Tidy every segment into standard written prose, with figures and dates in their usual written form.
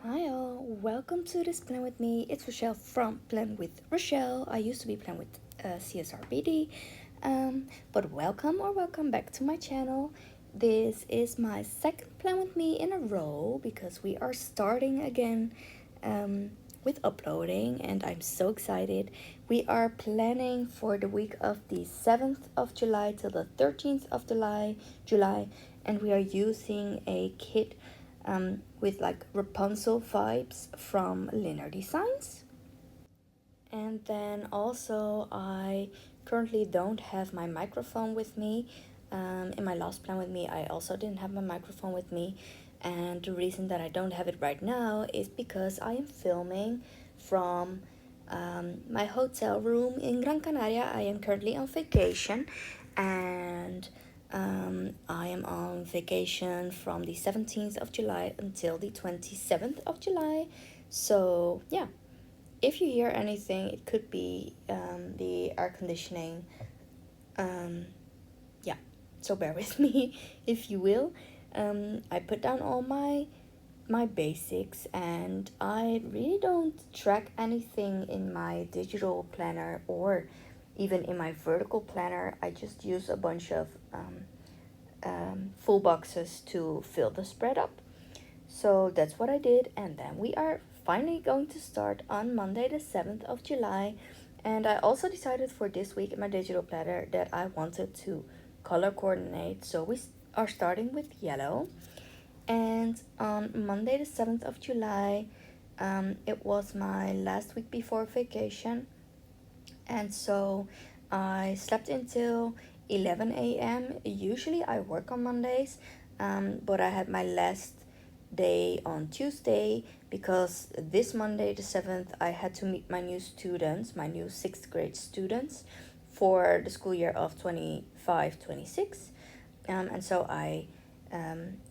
Hi all, welcome to this Plan With Me. It's Rochelle from Plan With Rochelle. I used to be Plan With CSRBD, but welcome back to my channel. This is my second Plan With Me in a row because we are starting again with uploading and I'm so excited. We are planning for the week of the 7th of July till the 13th of July, and we are using a kit with like Rapunzel vibes from Lynnerdesigns. And then also I currently don't have my microphone with me. In my last Plan With Me I also didn't have my microphone with me, and the reason that I don't have it right now is because I am filming from my hotel room in Gran Canaria. I am currently on vacation, and I am on vacation from the 17th of July until the 27th of July. So yeah, if you hear anything, it could be the air conditioning. Um, yeah, so bear with me if you will. I put down all my basics, and I really don't track anything in my digital planner or even in my vertical planner. I just use a bunch of full boxes to fill the spread up. So that's what I did, and then we are finally going to start on Monday the 7th of July. And I also decided for this week in my digital planner that I wanted to color coordinate, so we are starting with yellow. And on Monday the 7th of July, it was my last week before vacation, and so I slept until 11 a.m. Usually I work on Mondays, but I had my last day on Tuesday because this Monday the 7th I had to meet my new students, my new 6th grade students for the school year of 25-26. And so I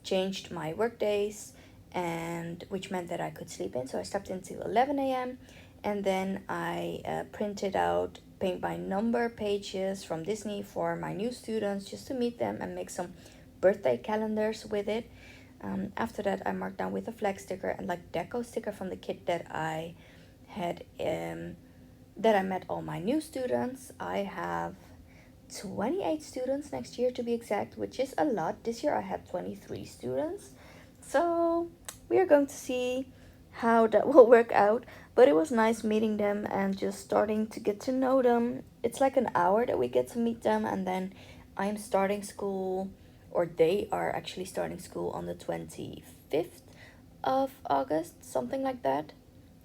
changed my work days, and which meant that I could sleep in. So I slept until 11 a.m. and then I printed out paint by number pages from Disney for my new students just to meet them and make some birthday calendars with it. After that, I marked down with a flag sticker and like deco sticker from the kit that I had that I met all my new students. I have 28 students next year to be exact, which is a lot. This year I had 23 students. So we are going to see how that will work out. But it was nice meeting them and just starting to get to know them. It's like an hour that we get to meet them, and then I'm starting school, or they are actually starting school on the 25th of August, something like that,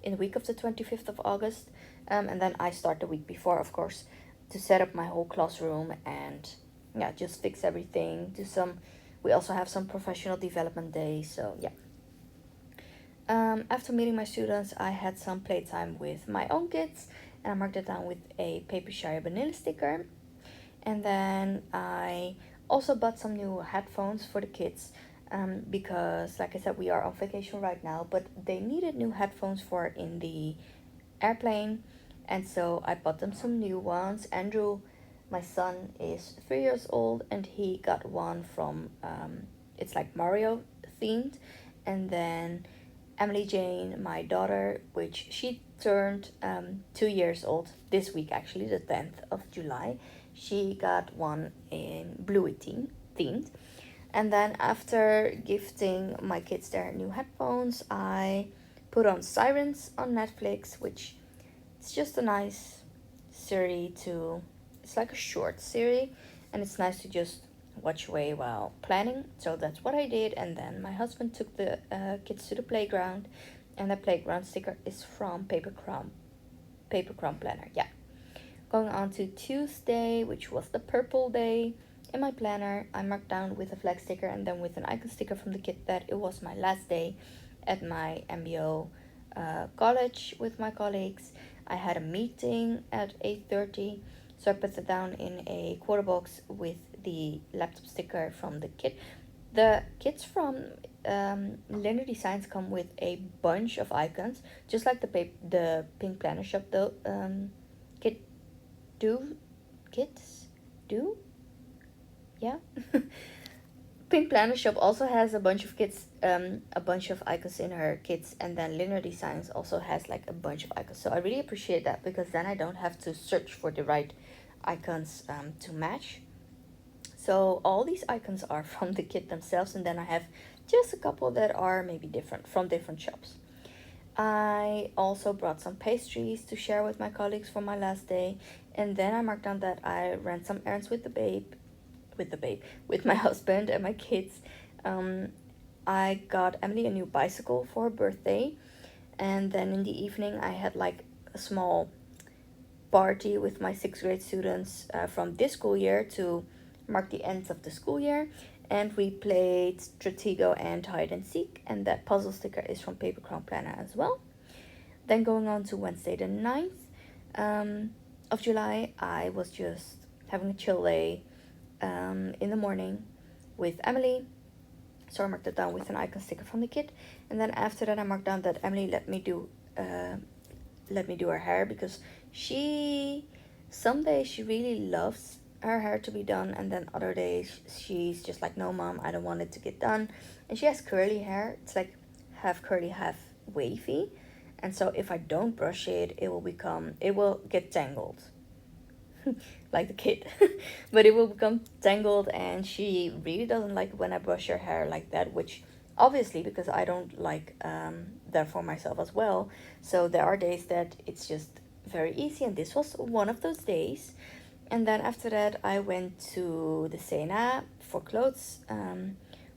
in the week of the 25th of August. And then I start the week before, of course, to set up my whole classroom and yeah, just fix everything. We also have some professional development days, so yeah. After meeting my students, I had some playtime with my own kids, and I marked it down with a paper shire vanilla sticker. And then I also bought some new headphones for the kids, because like I said, we are on vacation right now, but they needed new headphones for in the airplane, and so I bought them some new ones. Andrew, my son, is 3 years old, and he got one from it's like Mario themed. And then Emily Jane, my daughter, which she turned 2 years old this week, actually the 10th of July, she got one in bluey themed. And then after gifting my kids their new headphones, I put on Sirens on Netflix, which it's just a nice series to, it's like a short series, and it's nice to just watch away while planning. So that's what I did. And then my husband took the kids to the playground, and the playground sticker is from Paper Crumb Planner. Yeah. Going on to Tuesday, which was the purple day. In my planner, I marked down with a flag sticker and then with an icon sticker from the kit that it was my last day at my MBO college with my colleagues. I had a meeting at 8:30, so I put it down in a quarter box with the laptop sticker from the kit. The kits from Lynnerdesigns come with a bunch of icons, just like the pink planner shop though. Kit do kits do yeah Pink Planner Shop also has a bunch of kits, a bunch of icons in her kits, and then Lynnerdesigns also has like a bunch of icons. So I really appreciate that, because then I don't have to search for the right icons to match. So all these icons are from the kit themselves, and then I have just a couple that are maybe different from different shops. I also brought some pastries to share with my colleagues for my last day, and then I marked down that I ran some errands with my husband and my kids. I got Emily a new bicycle for her birthday, and then in the evening I had like a small party with my sixth grade students from this school year to mark the end of the school year, and we played Stratego and hide and seek, and that puzzle sticker is from Paper Crown Planner as well. Then going on to Wednesday the 9th of July, I was just having a chill day in the morning with Emily. So I marked it down with an icon sticker from the kit, and then after that I marked down that Emily let me do her hair, because some days she really loves her hair to be done, and then other days she's just like, no mom, I don't want it to get done. And she has curly hair. It's like half curly, half wavy, and so if I don't brush it, it will get tangled. Like the kid. But it will become tangled, and she really doesn't like when I brush her hair like that, which obviously, because I don't like that for myself as well. So there are days that it's just very easy, and this was one of those days. And then after that I went to the Sena for clothes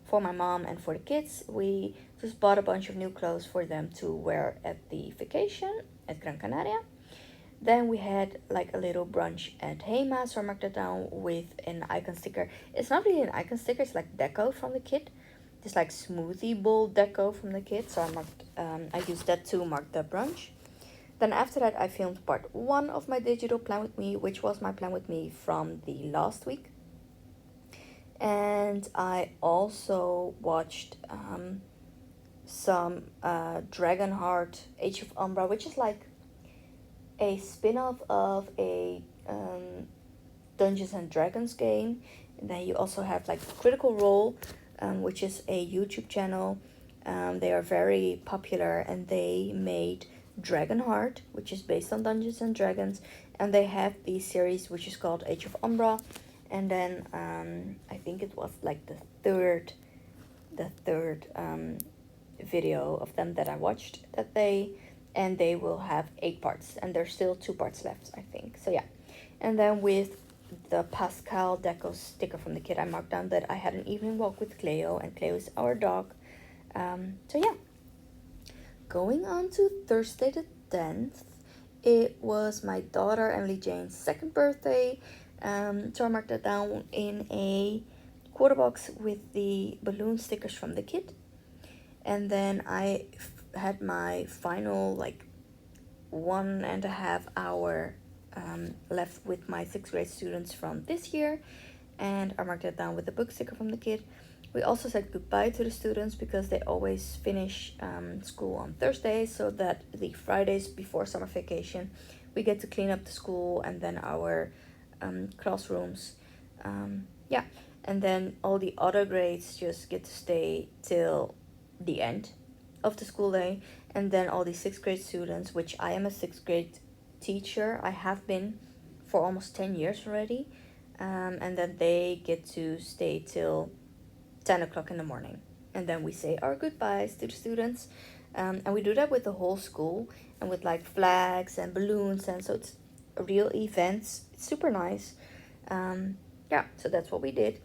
for my mom and for the kids. We just bought a bunch of new clothes for them to wear at the vacation at Gran Canaria. Then we had like a little brunch at Hema, so I marked it down with an icon sticker. It's not really an icon sticker, it's like deco from the kit. This like smoothie bowl deco from the kit, so I used that to mark the brunch. Then after that I filmed part 1 of my digital plan with me, which was my plan with me from the last week. And I also watched some Dragonheart Age of Umbra, which is like a spin-off of a Dungeons and Dragons game. And then you also have like Critical Role, which is a YouTube channel. They are very popular, and they made Dragonheart, which is based on Dungeons and Dragons, and they have the series which is called Age of Umbra. And then I think it was like the third video of them that I watched and they will have 8 parts, and there's still 2 parts left, I think. So yeah. And then with the Pascal Deco sticker from the kit, I marked down that I had an evening walk with Cleo, and Cleo is our dog. So yeah. Going on to Thursday the 10th, it was my daughter Emily Jane's 2nd birthday. So I marked that down in a quarter box with the balloon stickers from the kit. And then I had my final like 1.5 hour left with my 6th grade students from this year, and I marked it down with the book sticker from the kit. We also said goodbye to the students because they always finish school on Thursdays, so that the Fridays before summer vacation we get to clean up the school and then our classrooms. Yeah, and then all the other grades just get to stay till the end of the school day, and then all the 6th grade students, which I am a 6th grade teacher, I have been for almost 10 years already, and then they get to stay till 10 o'clock in the morning, and then we say our goodbyes to the students, and we do that with the whole school and with like flags and balloons, and so it's a real event. It's super nice. Yeah, so that's what we did.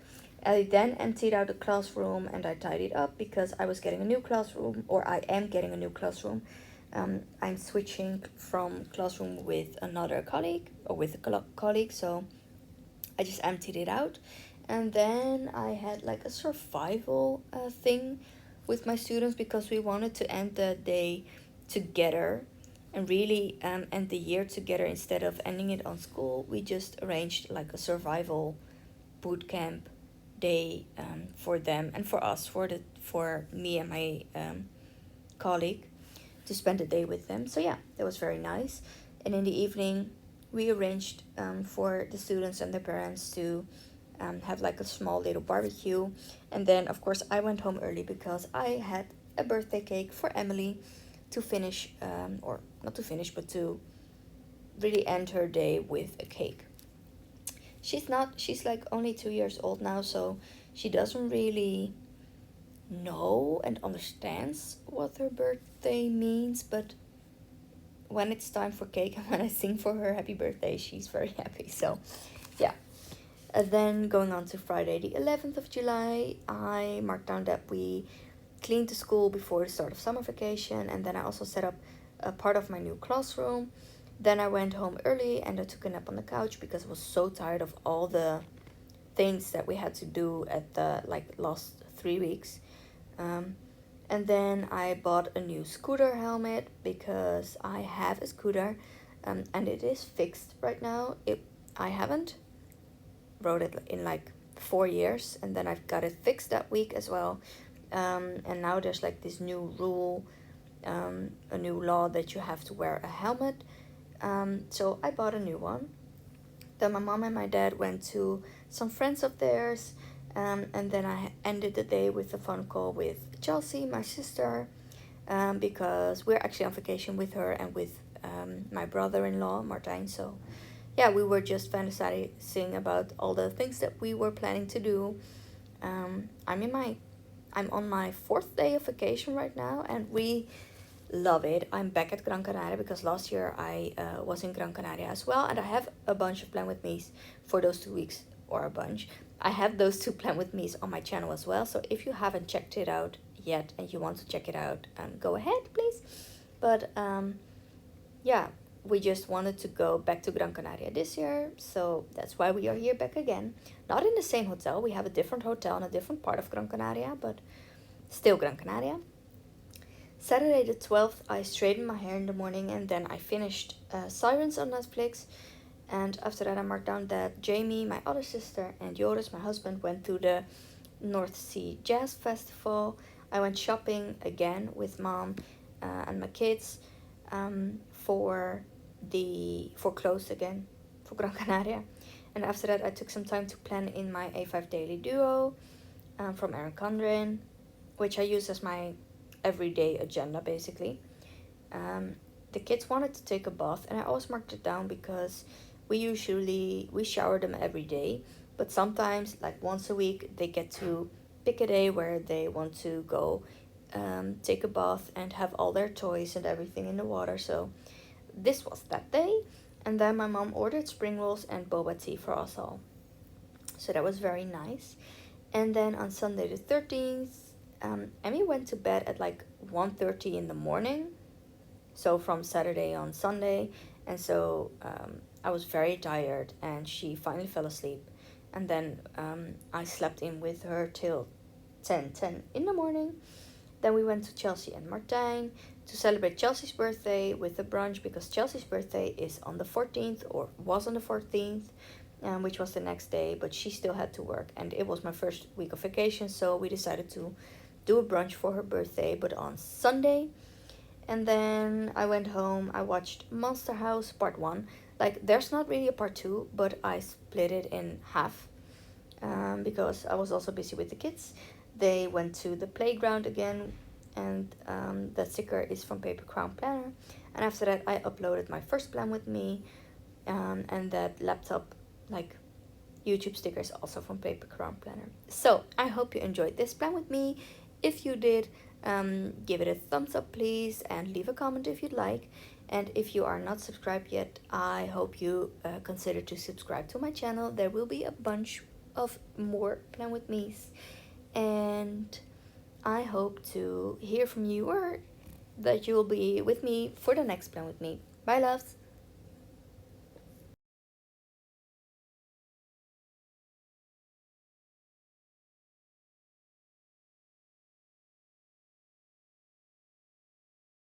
I then emptied out the classroom and I tidied up because I was getting a new classroom, or I am getting a new classroom. I'm switching from classroom with another colleague, or with a colleague, so I just emptied it out. And then I had like a survival thing with my students because we wanted to end the day together and really end the year together instead of ending it on school. We just arranged like a survival boot camp day for them and for us, for me and my colleague, to spend the day with them. So yeah, that was very nice. And in the evening we arranged for the students and their parents to have like a small little barbecue. And then of course I went home early because I had a birthday cake for Emily to finish, or not to finish, but to really end her day with a cake. She's like only 2 years old now, so she doesn't really know and understands what her birthday means, but when it's time for cake and when I sing for her happy birthday, she's very happy. So yeah. And then going on to Friday the 11th of July, I marked down that we cleaned the school before the start of summer vacation, and then I also set up a part of my new classroom. Then I went home early and I took a nap on the couch because I was so tired of all the things that we had to do at the last 3 weeks. And then I bought a new scooter helmet because I have a scooter, and it is fixed right now. I haven't rode it in like 4 years, and then I've got it fixed that week as well. And now there's like this new rule, a new law that you have to wear a helmet. So I bought a new one. Then my mom and my dad went to some friends of theirs, and then I ended the day with a phone call with Chelsea, my sister, because we're actually on vacation with her and with my brother-in-law, Martijn. So yeah, we were just fantasizing about all the things that we were planning to do. I'm on my 4th day of vacation right now, and we love it. I'm back at Gran Canaria because last year I was in Gran Canaria as well, and I have a bunch of plan with me's for those 2 weeks, or a bunch. I have those 2 plan with me's on my channel as well, so if you haven't checked it out yet and you want to check it out, go ahead please. But yeah, we just wanted to go back to Gran Canaria this year, so that's why we are here back again. Not in the same hotel, we have a different hotel in a different part of Gran Canaria, but still Gran Canaria. Saturday the 12th, I straightened my hair in the morning, and then I finished Sirens on Netflix. And after that I marked down that Jamie, my other sister, and Joris, my husband, went to the North Sea Jazz Festival. I went shopping again with mom and my kids for clothes again for Gran Canaria. And after that I took some time to plan in my A5 Daily Duo from Erin Condren, which I use as my everyday agenda basically. The kids wanted to take a bath, and I always marked it down because we shower them every day, but sometimes like once a week they get to pick a day where they want to go take a bath and have all their toys and everything in the water. So this was that day. And then my mom ordered spring rolls and boba tea for us all, so that was very nice. And then on Sunday the 13th, Emmy went to bed at like 1:30 in the morning, so from Saturday on Sunday. And so I was very tired, and she finally fell asleep. And then I slept in with her till 10 in the morning. Then we went to Chelsea and Martijn to celebrate Chelsea's birthday with a brunch, because Chelsea's birthday is on the 14th, or was on the 14th, which was the next day, but she still had to work, and it was my first week of vacation, so we decided to do a brunch for her birthday, but on Sunday. And then I went home, I watched Monster House Part 1. Like, there's not really a Part 2, but I split it in half because I was also busy with the kids. They went to the playground again, and that sticker is from Paper Crown Planner. And after that I uploaded my first plan with me, and that laptop, like, YouTube sticker is also from Paper Crown Planner. So I hope you enjoyed this plan with me. If you did, give it a thumbs up please, and leave a comment if you'd like. And if you are not subscribed yet, I hope you consider to subscribe to my channel. There will be a bunch of more plan with me's, and I hope to hear from you, or that you will be with me for the next plan with me. Bye loves.